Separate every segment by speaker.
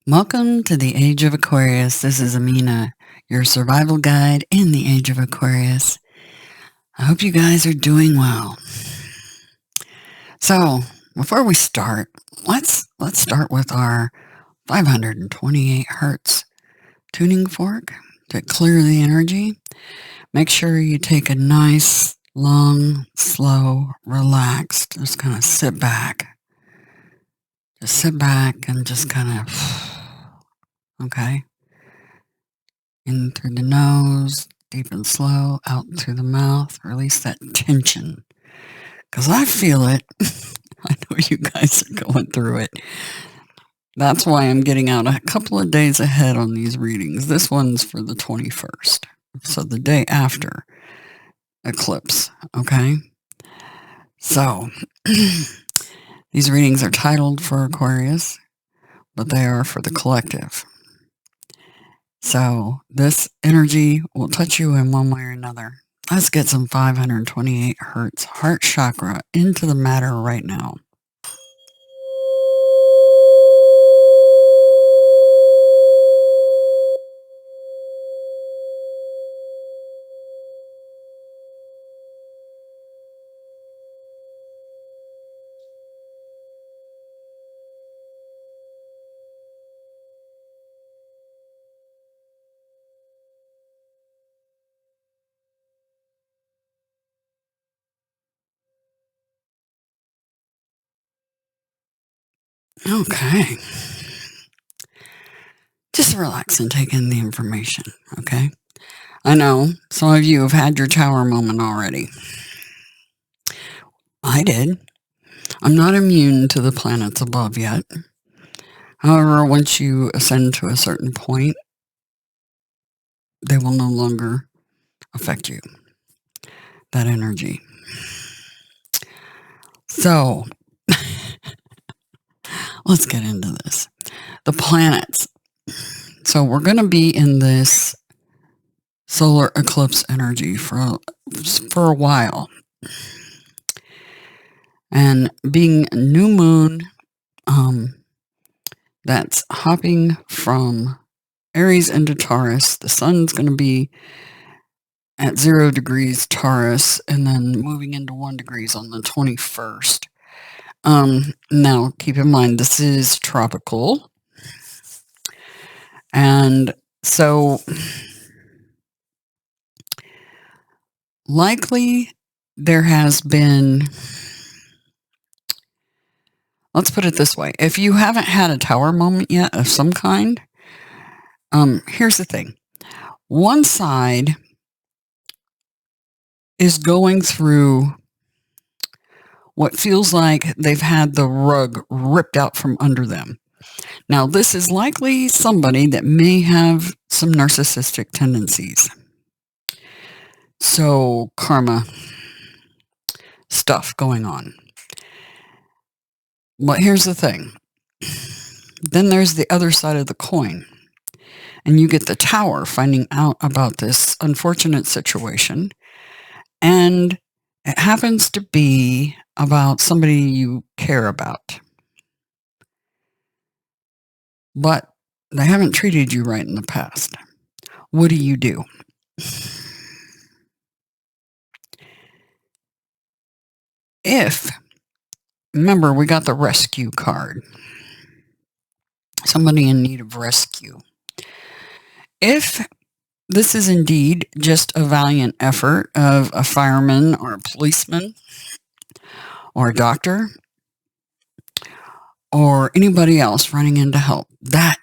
Speaker 1: Welcome to the Age of Aquarius. This is Amina, your survival guide in the Age of Aquarius. I hope you guys are doing well. So, before we start, let's start with our 528 hertz tuning fork to clear the energy. Make sure you take a nice, long, slow, relaxed, just kind of sit back. Just sit back and just kind of, okay? In through the nose, deep and slow, out through the mouth. Release that tension. Because I feel it. I know you guys are going through it. That's why I'm getting out a couple of days ahead on these readings. This one's for the 21st. So the day after eclipse. Okay? So, these readings are titled for Aquarius, but they are for the collective. So this energy will touch you in one way or another. Let's get some 528 hertz heart chakra into the matter right now. Okay. Just relax and take in the information, okay? I know some of you have had your tower moment already. I did. I'm not immune to the planets above yet. However, once you ascend to a certain point, they will no longer affect you. That energy. So, let's get into this. The planets. So we're going to be in this solar eclipse energy for a while. And being new moon, that's hopping from Aries into Taurus. The sun's going to be at 0 degrees Taurus and then moving into 1 degrees on the 21st. Now, keep in mind, this is tropical. And so, likely there has been, let's put it this way. If you haven't had a tower moment yet of some kind, here's the thing. One side is going through what feels like they've had the rug ripped out from under them. Now, this is likely somebody that may have some narcissistic tendencies. So, karma stuff going on. But here's the thing. Then there's the other side of the coin. And you get the tower finding out about this unfortunate situation. And it happens to be about somebody you care about. But they haven't treated you right in the past. What do? If, remember, we got the rescue card. Somebody in need of rescue. If this is indeed just a valiant effort of a fireman or a policeman or a doctor or anybody else running in to help, that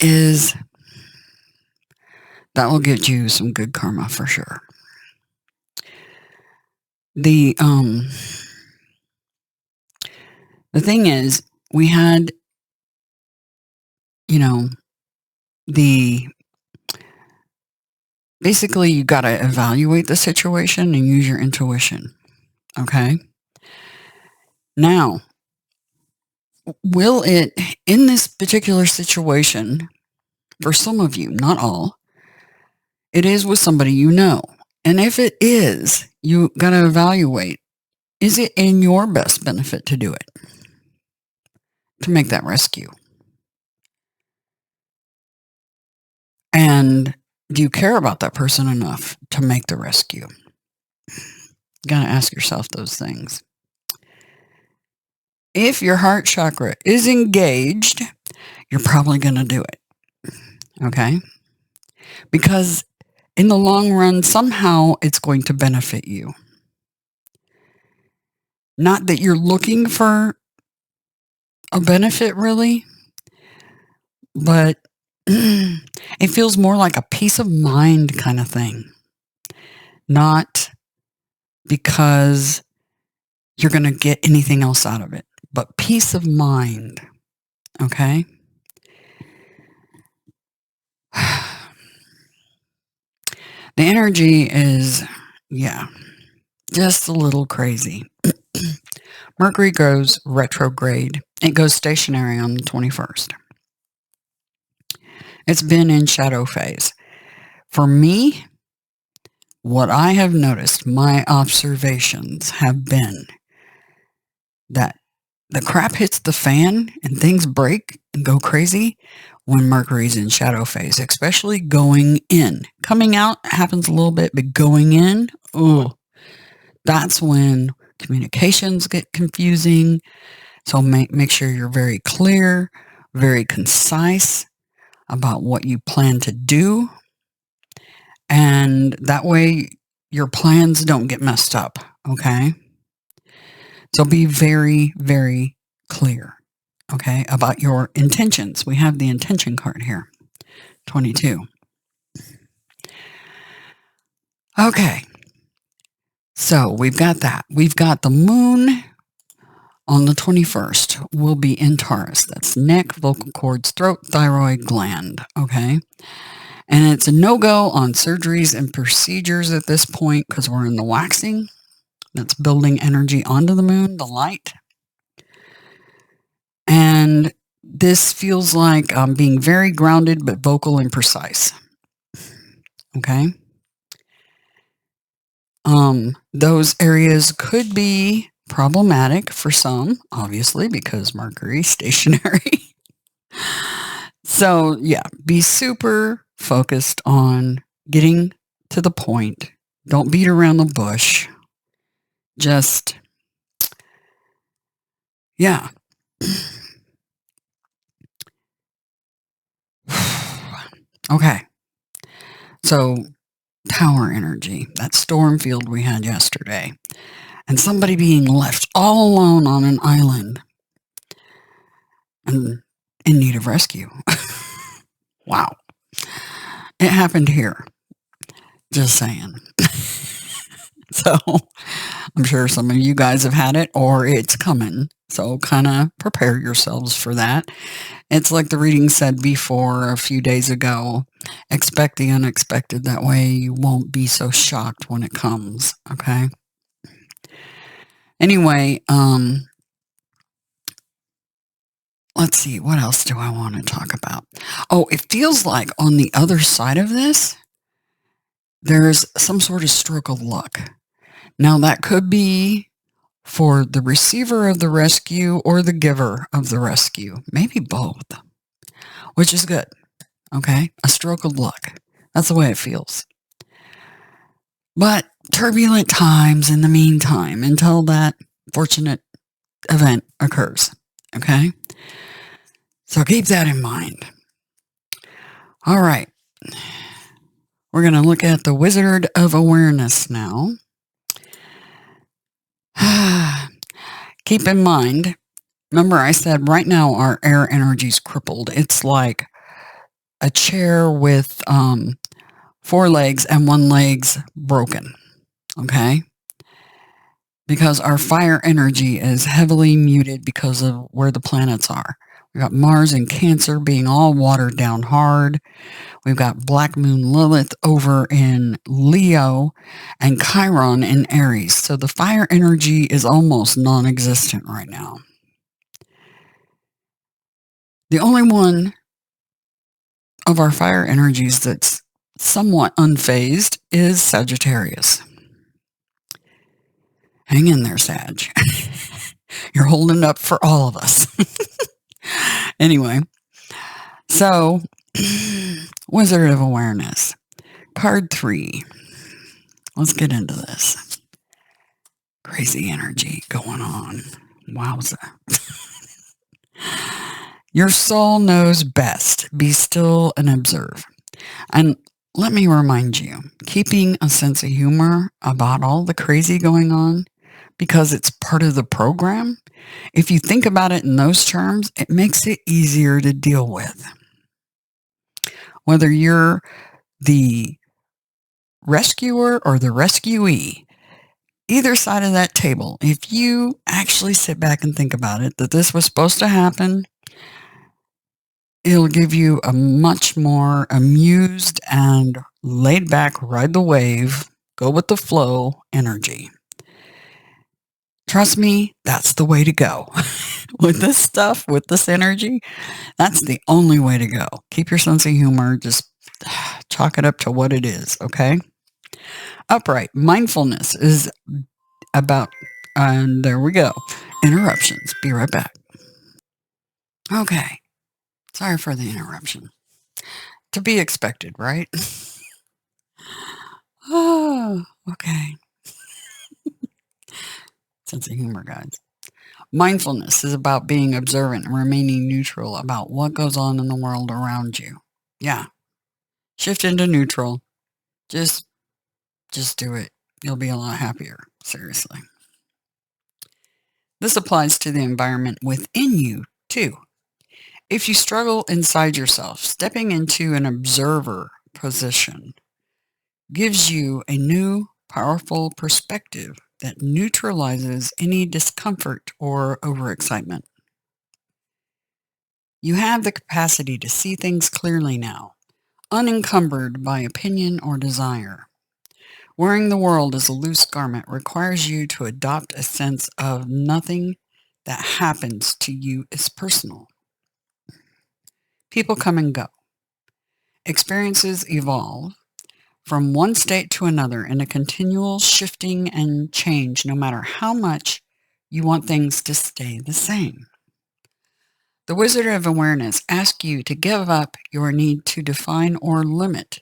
Speaker 1: will get you some good karma for sure. The thing is, we had, basically you got to evaluate the situation and use your intuition. Okay? Now, will it, in this particular situation, for some of you, not all, it is with somebody you know. And if it is, you got to evaluate, is it in your best benefit to do it? To make that rescue? And do you care about that person enough to make the rescue? You got to ask yourself those things. If your heart chakra is engaged, you're probably going to do it. Okay? Because in the long run, somehow it's going to benefit you. Not that you're looking for a benefit, really, but it feels more like a peace of mind kind of thing. Not because you're going to get anything else out of it, but peace of mind. Okay? The energy is, just a little crazy. Mercury goes retrograde. It goes stationary on the 21st. It's been in shadow phase. For me, what I have noticed, my observations have been that the crap hits the fan and things break and go crazy when Mercury's in shadow phase, especially going in. Coming out happens a little bit, but going in, that's when communications get confusing. So make sure you're very clear, very concise about what you plan to do. And that way your plans don't get messed up, okay? So be very, very clear, okay, about your intentions. We have the intention card here, 22. Okay, so we've got that. We've got the moon on the 21st will be in Taurus. That's neck, vocal cords, throat, thyroid gland, okay? And it's a no-go on surgeries and procedures at this point because we're in the waxing. That's building energy onto the moon, the light. And this feels like being very grounded but vocal and precise. Okay? Those areas could be problematic for some, obviously, because Mercury's stationary. So, be super focused on getting to the point. Don't beat around the bush. Just, Okay. So, tower energy, that storm field we had yesterday, and somebody being left all alone on an island and in need of rescue. Wow. It happened here. Just saying. So, I'm sure some of you guys have had it or it's coming. So, kind of prepare yourselves for that. It's like the reading said before a few days ago, expect the unexpected. That way you won't be so shocked when it comes, okay? Anyway, let's see, what else do I want to talk about? Oh, it feels like on the other side of this, there's some sort of stroke of luck. Now, that could be for the receiver of the rescue or the giver of the rescue. Maybe both, which is good, okay? A stroke of luck. That's the way it feels. But turbulent times in the meantime until that fortunate event occurs, okay? So keep that in mind. All right. We're going to look at the Wizard of Awareness now. Keep in mind, remember I said right now our air energy is crippled. It's like a chair with 4 legs and 1 leg's broken, okay? Because our fire energy is heavily muted because of where the planets are. We've got Mars in Cancer being all watered down hard. We've got Black Moon Lilith over in Leo and Chiron in Aries. So the fire energy is almost non-existent right now. The only one of our fire energies that's somewhat unfazed is Sagittarius. Hang in there, Sag. You're holding up for all of us. Anyway, so Wizard of Awareness. Card 3. Let's get into this. Crazy energy going on. Wowza. Your soul knows best. Be still and observe. And let me remind you, keeping a sense of humor about all the crazy going on, because it's part of the program, if you think about it in those terms, it makes it easier to deal with. Whether you're the rescuer or the rescuee, either side of that table, if you actually sit back and think about it, that this was supposed to happen, it'll give you a much more amused and laid back, ride the wave, go with the flow energy. Trust me, that's the way to go. With this stuff, with this energy, that's the only way to go. Keep your sense of humor, just chalk it up to what it is, okay? Upright. Mindfulness is about, and there we go. Interruptions. Be right back. Okay. Sorry for the interruption. To be expected, right? Oh, okay. Sense of humor, guys. Mindfulness is about being observant and remaining neutral about what goes on in the world around you. Yeah. Shift into neutral. Just do it. You'll be a lot happier. Seriously. This applies to the environment within you, too. If you struggle inside yourself, stepping into an observer position gives you a new, powerful perspective that neutralizes any discomfort or overexcitement. You have the capacity to see things clearly now, unencumbered by opinion or desire. Wearing the world as a loose garment requires you to adopt a sense of nothing that happens to you is personal. People come and go. Experiences evolve from one state to another in a continual shifting and change, no matter how much you want things to stay the same. The Wizard of Awareness asks you to give up your need to define or limit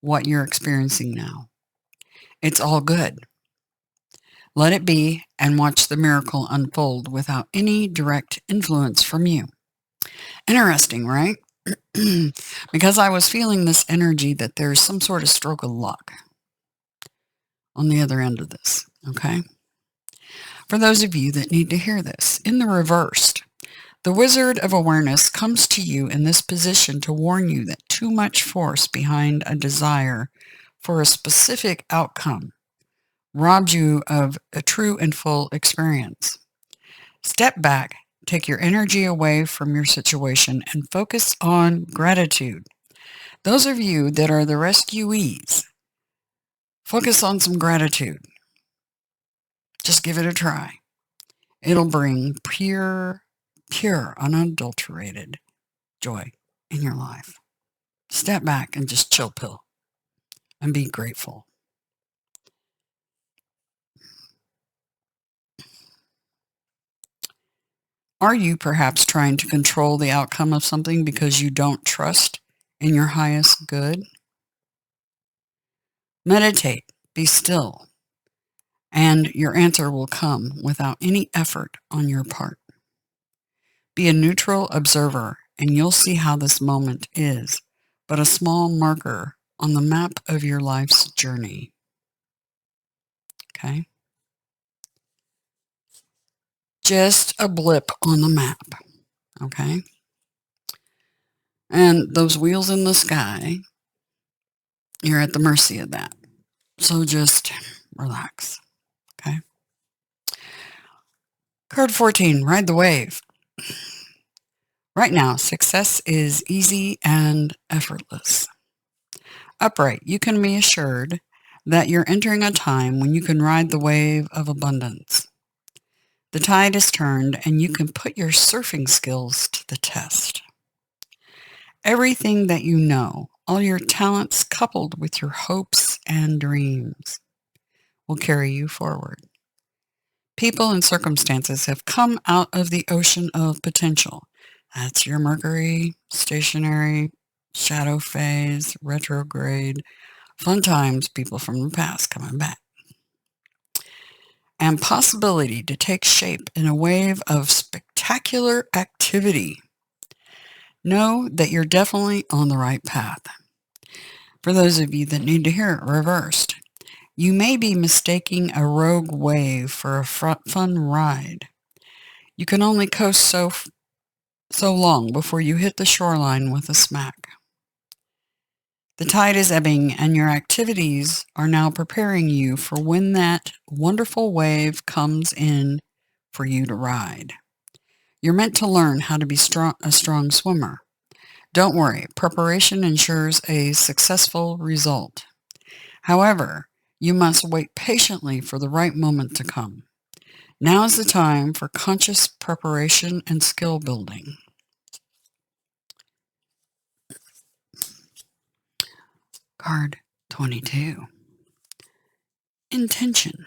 Speaker 1: what you're experiencing now. It's all good. Let it be and watch the miracle unfold without any direct influence from you. Interesting, right? Because I was feeling this energy that there's some sort of stroke of luck on the other end of this, okay? For those of you that need to hear this, in the reversed, the Wizard of Awareness comes to you in this position to warn you that too much force behind a desire for a specific outcome robs you of a true and full experience. Step back, take your energy away from your situation, and focus on gratitude. Those of you that are the rescuees, focus on some gratitude. Just give it a try. It'll bring pure, unadulterated joy in your life. Step back and just chill pill and be grateful. Are you perhaps trying to control the outcome of something because you don't trust in your highest good? Meditate, be still, and your answer will come without any effort on your part. Be a neutral observer, and you'll see how this moment is but a small marker on the map of your life's journey. Okay? Just a blip on the map. Okay? And those wheels in the sky, you're at the mercy of that. So just relax. Okay? Card 14, ride the wave. Right now, success is easy and effortless. Upright, you can be assured that you're entering a time when you can ride the wave of abundance. The tide is turned and you can put your surfing skills to the test. Everything that you know, all your talents coupled with your hopes and dreams, will carry you forward. People and circumstances have come out of the ocean of potential. That's your Mercury stationary shadow phase, retrograde, fun times, people from the past coming back, and possibility to take shape in a wave of spectacular activity. Know that you're definitely on the right path. For those of you that need to hear it reversed, you may be mistaking a rogue wave for a fun ride. You can only coast so long before you hit the shoreline with a smack. The tide is ebbing, and your activities are now preparing you for when that wonderful wave comes in for you to ride. You're meant to learn how to be a strong swimmer. Don't worry, preparation ensures a successful result. However, you must wait patiently for the right moment to come. Now is the time for conscious preparation and skill building. Card 22. Intention.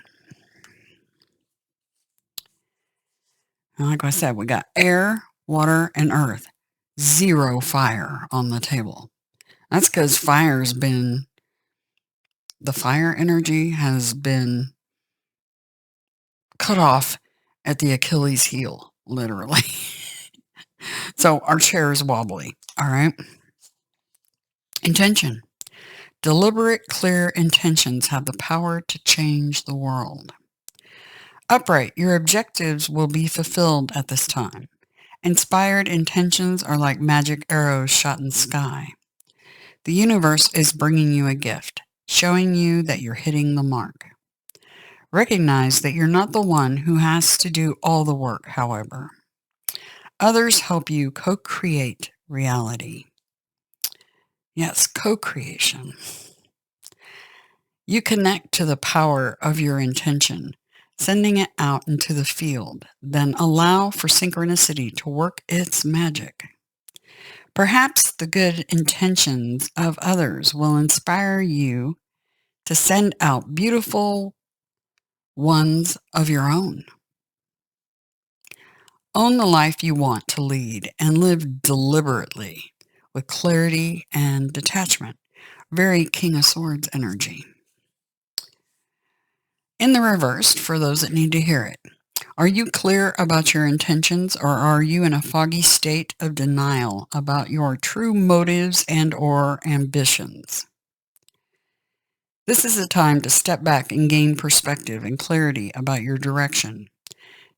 Speaker 1: Like I said, we got air, water, and earth. 0 fire on the table. That's because the fire energy has been cut off at the Achilles heel, literally. So our chair is wobbly, all right? Intention. Deliberate, clear intentions have the power to change the world. Upright, your objectives will be fulfilled at this time. Inspired intentions are like magic arrows shot in the sky. The universe is bringing you a gift, showing you that you're hitting the mark. Recognize that you're not the one who has to do all the work, however. Others help you co-create reality. Yes, co-creation. You connect to the power of your intention, sending it out into the field, then allow for synchronicity to work its magic. Perhaps the good intentions of others will inspire you to send out beautiful ones of your own. Own the life you want to lead and live deliberately with clarity and detachment. Very King of Swords energy. In the reversed, for those that need to hear it, are you clear about your intentions, or are you in a foggy state of denial about your true motives and or ambitions? This is a time to step back and gain perspective and clarity about your direction.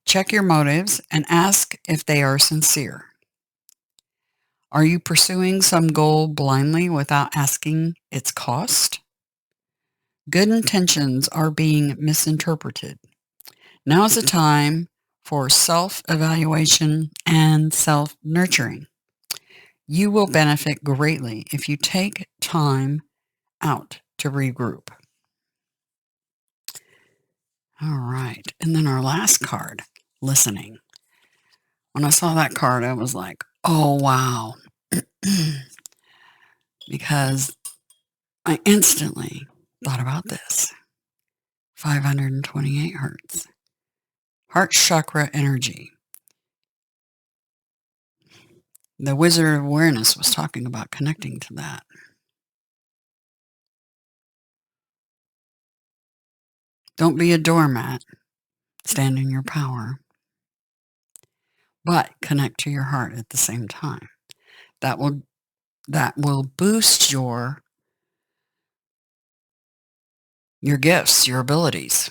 Speaker 1: Check your motives and ask if they are sincere. Are you pursuing some goal blindly without asking its cost? Good intentions are being misinterpreted. Now is the time for self-evaluation and self-nurturing. You will benefit greatly if you take time out to regroup. All right. And then our last card, listening. When I saw that card, I was like, oh, wow. Because I instantly thought about this. 528 hertz. Heart chakra energy. The Wizard of Awareness was talking about connecting to that. Don't be a doormat. Stand in your power. But connect to your heart at the same time. That will boost your gifts, your abilities.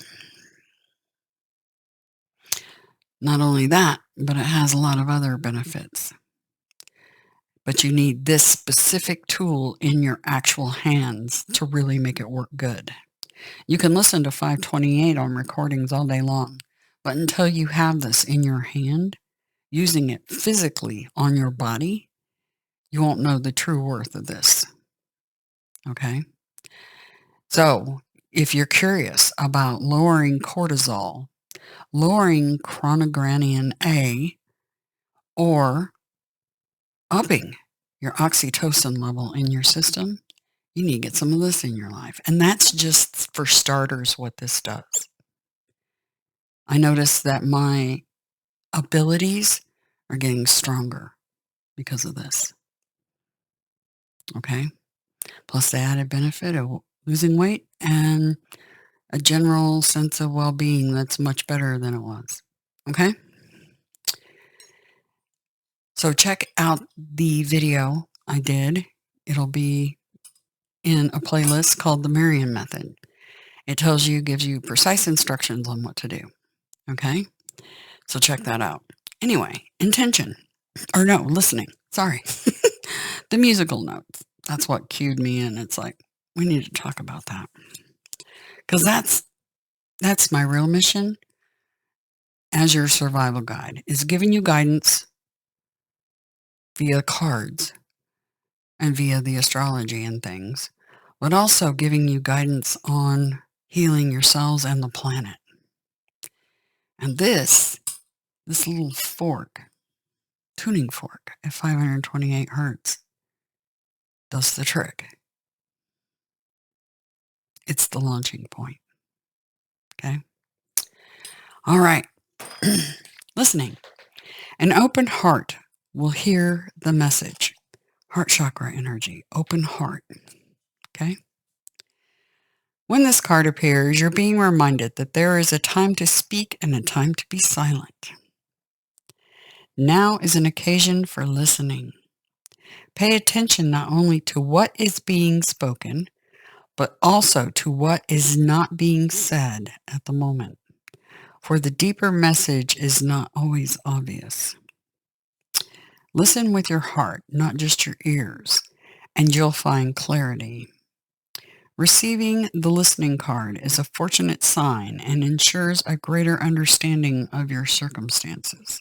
Speaker 1: Not only that, but it has a lot of other benefits. But you need this specific tool in your actual hands to really make it work good. You can listen to 528 on recordings all day long, but until you have this in your hand, using it physically on your body, you won't know the true worth of this. Okay? So, if you're curious about lowering cortisol, lowering chronogranin A, or upping your oxytocin level in your system, you need to get some of this in your life. And that's just for starters what this does. I noticed that my abilities are getting stronger because of this. Okay? Plus the added benefit of losing weight and a general sense of well-being that's much better than it was. Okay? So check out the video I did. It'll be in a playlist called the Marian Method. It gives you precise instructions on what to do. Okay? So check that out. Anyway, intention. Or no, listening. Sorry. The musical notes. That's what cued me in. It's like, we need to talk about that. Because that's my real mission as your survival guide, is giving you guidance via cards and via the astrology and things, but also giving you guidance on healing yourselves and the planet. And this little fork, tuning fork at 528 hertz, does the trick. It's the launching point. Okay? All right. Listening. An open heart will hear the message. Heart chakra energy. Open heart. Okay? When this card appears, you're being reminded that there is a time to speak and a time to be silent. Now is an occasion for listening. Pay attention not only to what is being spoken, but also to what is not being said at the moment. For the deeper message is not always obvious. Listen with your heart, not just your ears, and you'll find clarity. Receiving the listening card is a fortunate sign and ensures a greater understanding of your circumstances.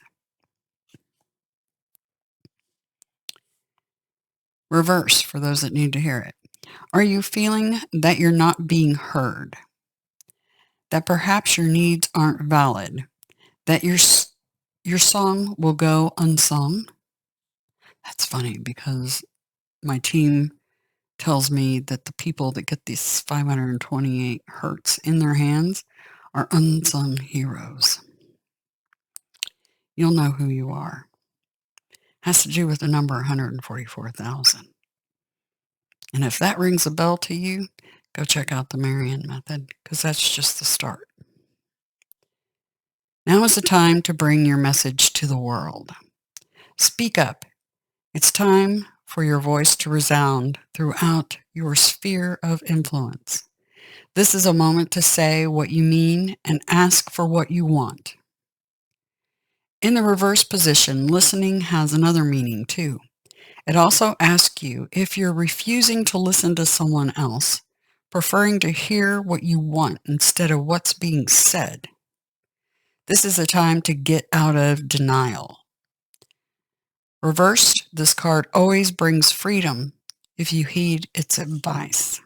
Speaker 1: Reverse, for those that need to hear it. Are you feeling that you're not being heard? That perhaps your needs aren't valid? That your song will go unsung? That's funny because my team tells me that the people that get these 528 hertz in their hands are unsung heroes. You'll know who you are. Has to do with the number 144,000. And if that rings a bell to you, go check out the Marian Method, because that's just the start. Now is the time to bring your message to the world. Speak up. It's time for your voice to resound throughout your sphere of influence. This is a moment to say what you mean and ask for what you want. In the reverse position, listening has another meaning too. It also asks you if you're refusing to listen to someone else, preferring to hear what you want instead of what's being said. This is a time to get out of denial. Reversed, this card always brings freedom if you heed its advice.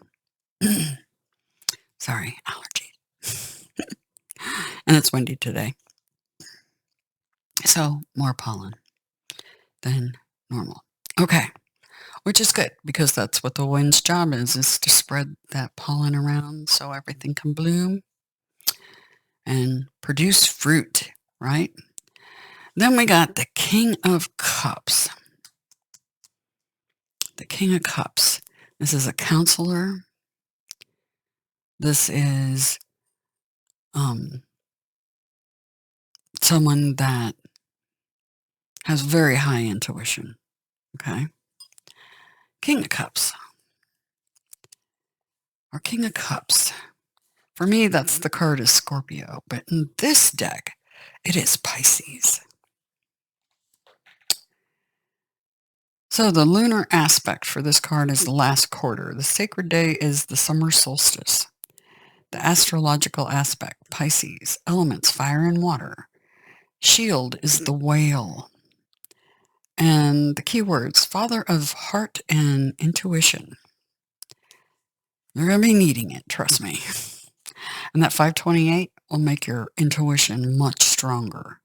Speaker 1: Sorry, allergy. And it's windy today. So more pollen than normal. Okay. Which is good because that's what the wind's job is to spread that pollen around so everything can bloom and produce fruit, right? Then we got the King of Cups. The King of Cups. This is a counselor. This is someone that has very high intuition. Okay? King of Cups. Or King of Cups. For me, that's the card is Scorpio. But in this deck, it is Pisces. So the lunar aspect for this card is the last quarter. The sacred day is the summer solstice. The astrological aspect, Pisces. Elements, fire and water. Shield is the whale. And the keywords, father of heart and intuition. You're going to be needing it, trust me. And that 528 will make your intuition much stronger.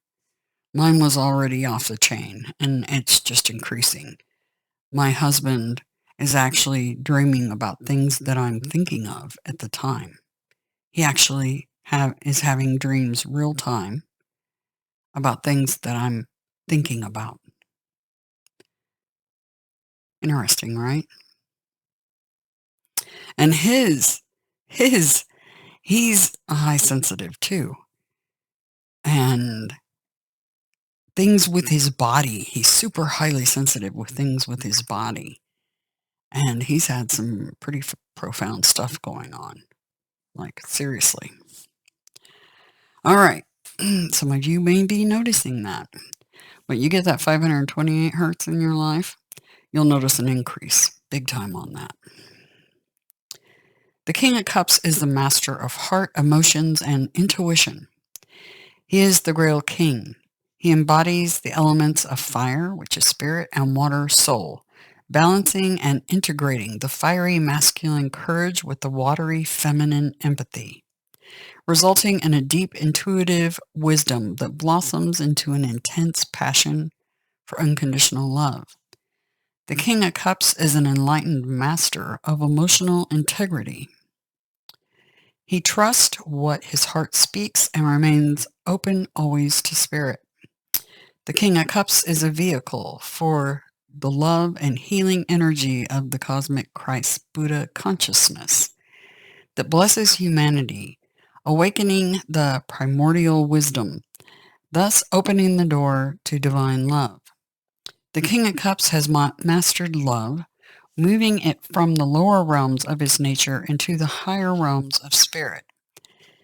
Speaker 1: Mine was already off the chain, and it's just increasing. My husband is actually dreaming about things that I'm thinking of at the time. He actually is having dreams real time about things that I'm thinking about. Interesting, right? And he's a high sensitive too. And things with his body, he's super highly sensitive with things with his body. And he's had some pretty profound stuff going on. Like, seriously. All right. Some of you may be noticing that. But you get that 528 hertz in your life, you'll notice an increase big time on that. The King of Cups is the master of heart, emotions, and intuition. He is the Grail King. He embodies the elements of fire, which is spirit, and water, soul, balancing and integrating the fiery masculine courage with the watery feminine empathy, resulting in a deep intuitive wisdom that blossoms into an intense passion for unconditional love. The King of Cups is an enlightened master of emotional integrity. He trusts what his heart speaks and remains open always to spirit. The King of Cups is a vehicle for the love and healing energy of the cosmic Christ Buddha consciousness that blesses humanity, awakening the primordial wisdom, thus opening the door to divine love. The King of Cups has mastered love, moving it from the lower realms of his nature into the higher realms of spirit.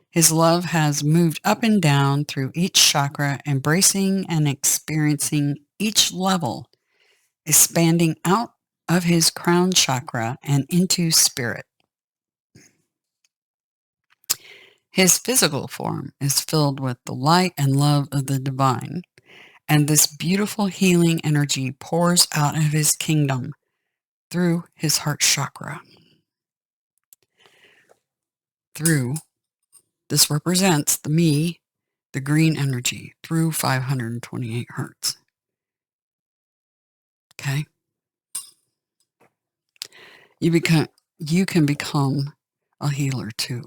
Speaker 1: His love has moved up and down through each chakra, embracing and experiencing each level, expanding out of his crown chakra and into spirit. His physical form is filled with the light and love of the divine, and this beautiful healing energy pours out of his kingdom through his heart chakra. This represents the me, the green energy, through 528 hertz. Okay? You can become a healer too.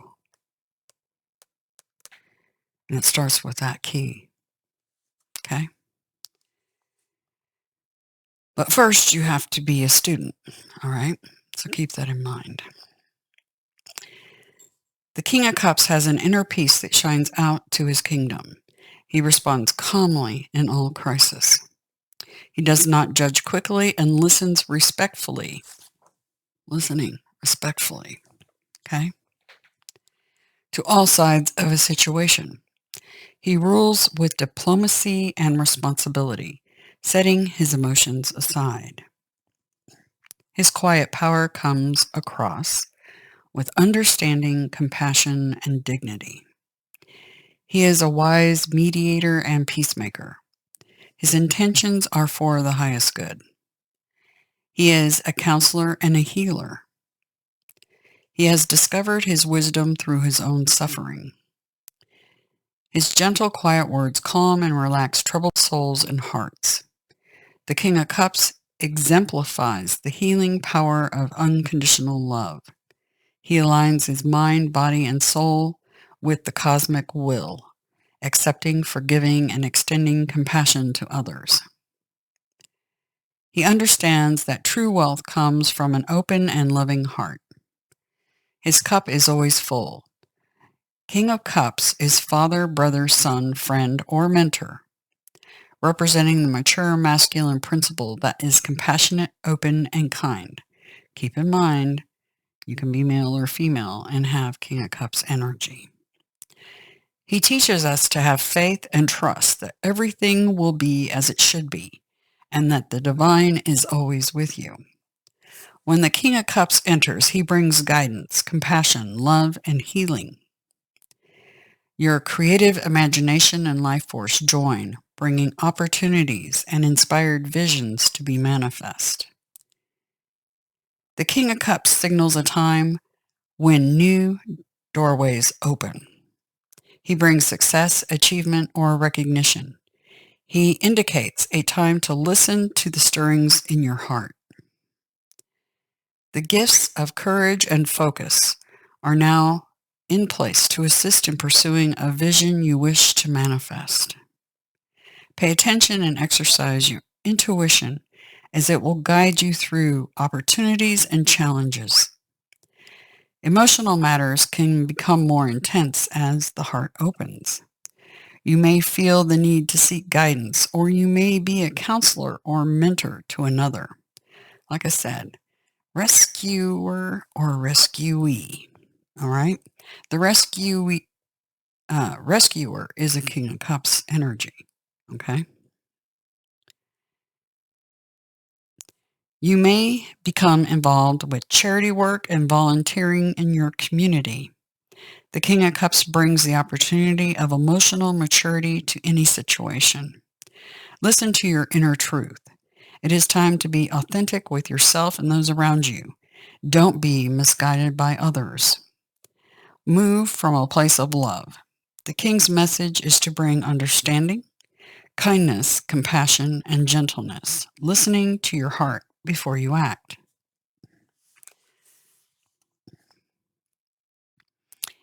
Speaker 1: And it starts with that key. Okay? But first, you have to be a student. All right? So keep that in mind. The King of Cups has an inner peace that shines out to his kingdom. He responds calmly in all crisis. He does not judge quickly and listens respectfully. Listening respectfully. Okay? To all sides of a situation. He rules with diplomacy and responsibility, setting his emotions aside. His quiet power comes across with understanding, compassion, and dignity. He is a wise mediator and peacemaker. His intentions are for the highest good. He is a counselor and a healer. He has discovered his wisdom through his own suffering. His gentle, quiet words calm and relax troubled souls and hearts. The King of Cups exemplifies the healing power of unconditional love. He aligns his mind, body, and soul with the cosmic will, accepting, forgiving, and extending compassion to others. He understands that true wealth comes from an open and loving heart. His cup is always full. King of Cups is father, brother, son, friend, or mentor, representing the mature masculine principle that is compassionate, open, and kind. Keep in mind, you can be male or female and have King of Cups energy. He teaches us to have faith and trust that everything will be as it should be, and that the divine is always with you. When the King of Cups enters, he brings guidance, compassion, love, and healing. Your creative imagination and life force join, bringing opportunities and inspired visions to be manifest. The King of Cups signals a time when new doorways open. He brings success, achievement, or recognition. He indicates a time to listen to the stirrings in your heart. The gifts of courage and focus are now in place to assist in pursuing a vision you wish to manifest. Pay attention and exercise your intuition as it will guide you through opportunities and challenges. Emotional matters can become more intense as the heart opens. You may feel the need to seek guidance, or you may be a counselor or mentor to another. Like I said, rescuer or rescuee. All right. The rescuer is a King of Cups energy. Okay. You may become involved with charity work and volunteering in your community. The King of Cups brings the opportunity of emotional maturity to any situation. Listen to your inner truth. It is time to be authentic with yourself and those around you. Don't be misguided by others. Move from a place of love. The King's message is to bring understanding, kindness, compassion, and gentleness, listening to your heart before you act.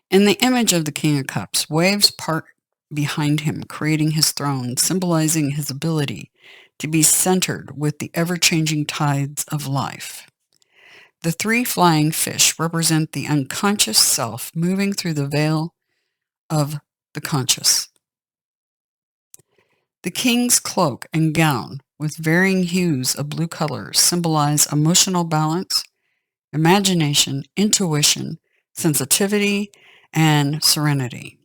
Speaker 1: In the image of the King of Cups, waves part behind him, creating his throne, symbolizing his ability to be centered with the ever-changing tides of life. The three flying fish represent the unconscious self moving through the veil of the conscious. The king's cloak and gown, with varying hues of blue colors, symbolize emotional balance, imagination, intuition, sensitivity, and serenity.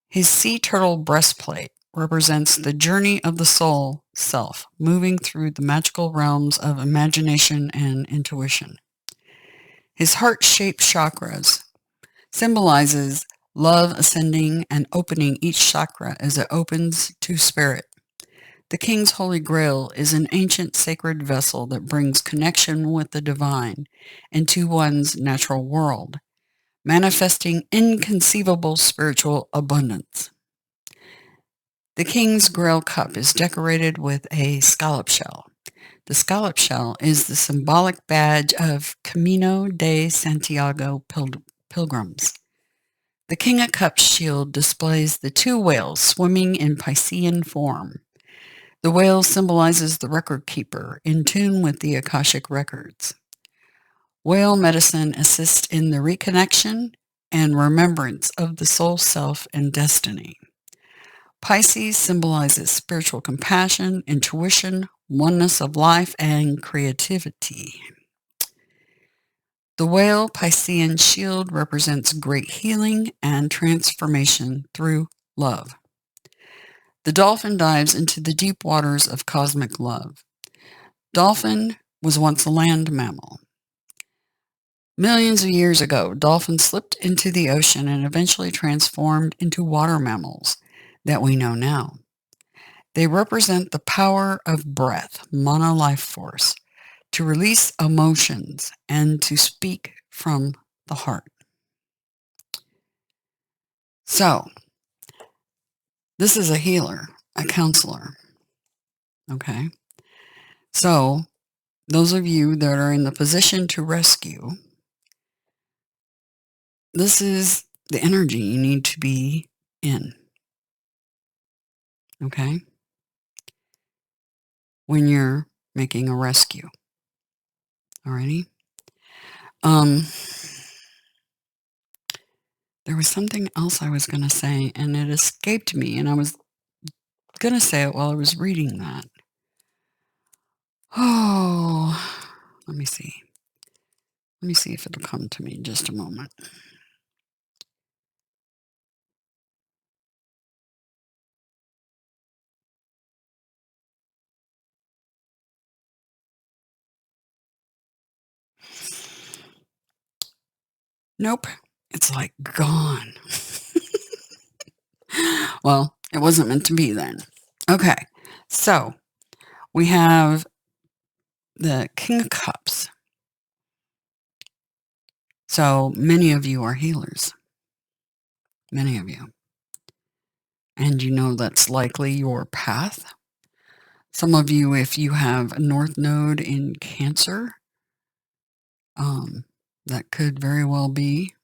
Speaker 1: His sea turtle breastplate represents the journey of the soul self, moving through the magical realms of imagination and intuition. His heart-shaped chakras symbolizes love ascending and opening each chakra as it opens to spirit. The King's Holy Grail is an ancient sacred vessel that brings connection with the divine into one's natural world, manifesting inconceivable spiritual abundance. The King's Grail cup is decorated with a scallop shell. The scallop shell is the symbolic badge of Camino de Santiago pilgrims. The King of Cups shield displays the two whales swimming in Piscean form. The whale symbolizes the record keeper, in tune with the Akashic records. Whale medicine assists in the reconnection and remembrance of the soul self and destiny. Pisces symbolizes spiritual compassion, intuition, oneness of life, and creativity. The whale Piscean shield represents great healing and transformation through love. The dolphin dives into the deep waters of cosmic love. Dolphin was once a land mammal. Millions of years ago, dolphins slipped into the ocean and eventually transformed into water mammals that we know now. They represent the power of breath, mana life force, to release emotions and to speak from the heart. So, this is a healer, a counselor. Okay? So, those of you that are in the position to rescue, this is the energy you need to be in. Okay? When you're making a rescue. Alrighty? There was something else I was going to say, and it escaped me, and I was going to say it while I was reading that. Oh, let me see. Let me see if it'll come to me in just a moment. Nope. It's like gone. Well, it wasn't meant to be then. Okay. So we have the King of Cups. So many of you are healers. Many of you. And you know that's likely your path. Some of you, if you have a North Node in Cancer, that could very well be.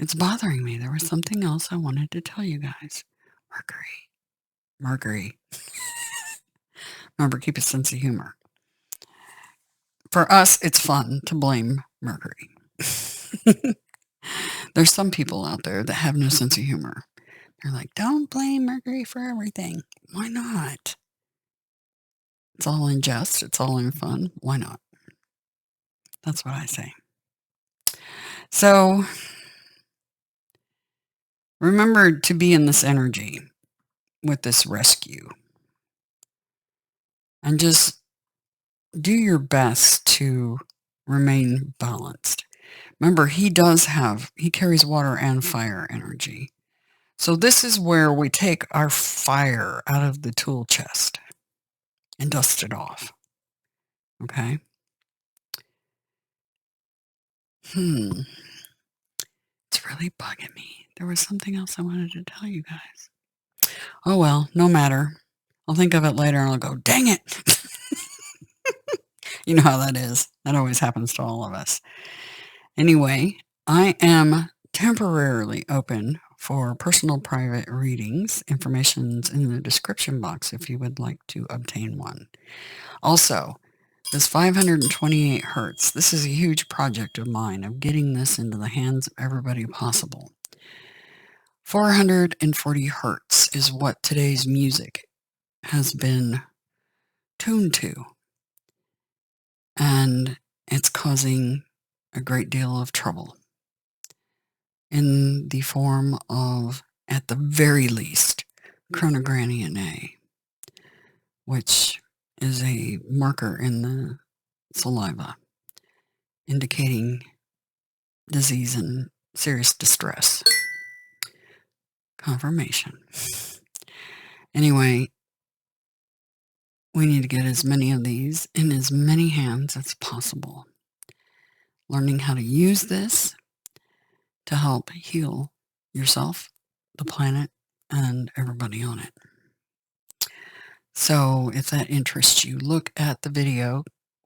Speaker 1: It's bothering me. There was something else I wanted to tell you guys. Mercury. Remember, keep a sense of humor. For us, it's fun to blame Mercury. There's some people out there that have no sense of humor. They're like, don't blame Mercury for everything. Why not? It's all in jest. It's all in fun. Why not? That's what I say. So remember to be in this energy with this rescue. And just do your best to remain balanced. Remember, he carries water and fire energy. So this is where we take our fire out of the tool chest and dust it off. Okay? It's really bugging me. There was something else I wanted to tell you guys. Oh well, no matter. I'll think of it later and I'll go, dang it. You know how that is. That always happens to all of us. Anyway, I am temporarily open for personal private readings. Information's in the description box if you would like to obtain one. Also, this 528 hertz, this is a huge project of mine of getting this into the hands of everybody possible. 440 hertz is what today's music has been tuned to. And it's causing a great deal of trouble in the form of, at the very least, chronogranian A, which is a marker in the saliva indicating disease and serious distress. Confirmation. Anyway, we need to get as many of these in as many hands as possible. Learning how to use this to help heal yourself, the planet, and everybody on it. So if that interests you, look at the video,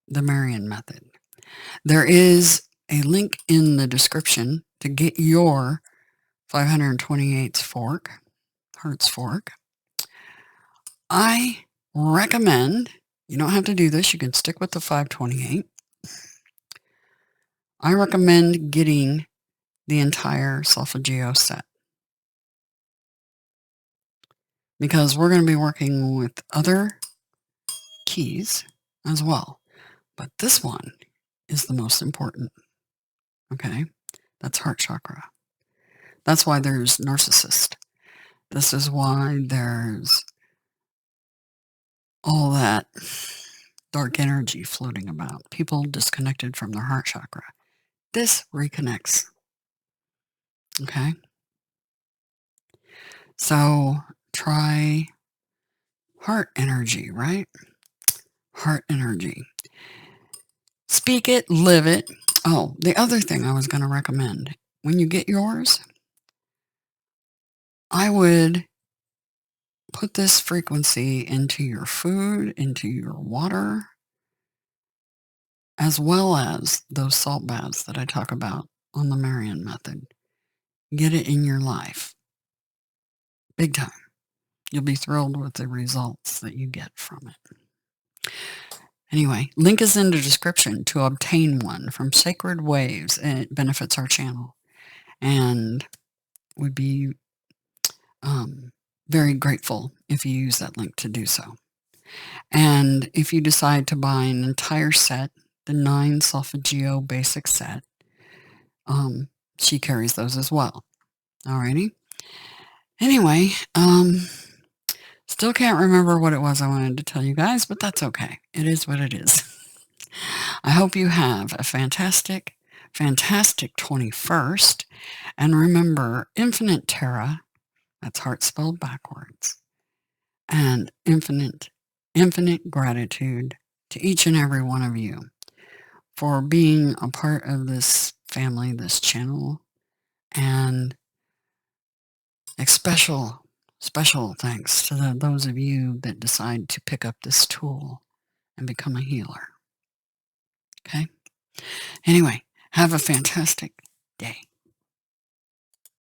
Speaker 1: The Marian Method. There is a link in the description to get your 528 hertz fork. I recommend, you don't have to do this, you can stick with the 528. I recommend getting the entire solfeggio set, because we're going to be working with other keys as well. But this one is the most important. Okay? That's heart chakra. That's why there's narcissist. This is why there's all that dark energy floating about. People disconnected from their heart chakra. This reconnects. Okay? So try heart energy, right? Heart energy. Speak it, live it. Oh, the other thing I was going to recommend, when you get yours, I would put this frequency into your food, into your water, as well as those salt baths that I talk about on the Marian Method. Get it in your life. Big time. You'll be thrilled with the results that you get from it. Anyway, link is in the description to obtain one from Sacred Waves, and it benefits our channel. And would be very grateful if you use that link to do so. And if you decide to buy an entire set, the 9 solfeggio basic set, she carries those as well. Alrighty. Anyway, still can't remember what it was I wanted to tell you guys, but that's okay. It is what it is. I hope you have a fantastic, fantastic 21st. And remember, infinite terra, that's heart spelled backwards, and infinite gratitude to each and every one of you for being a part of this family, this channel, and a special thanks to those of you that decide to pick up this tool and become a healer. Okay? Anyway, have a fantastic day.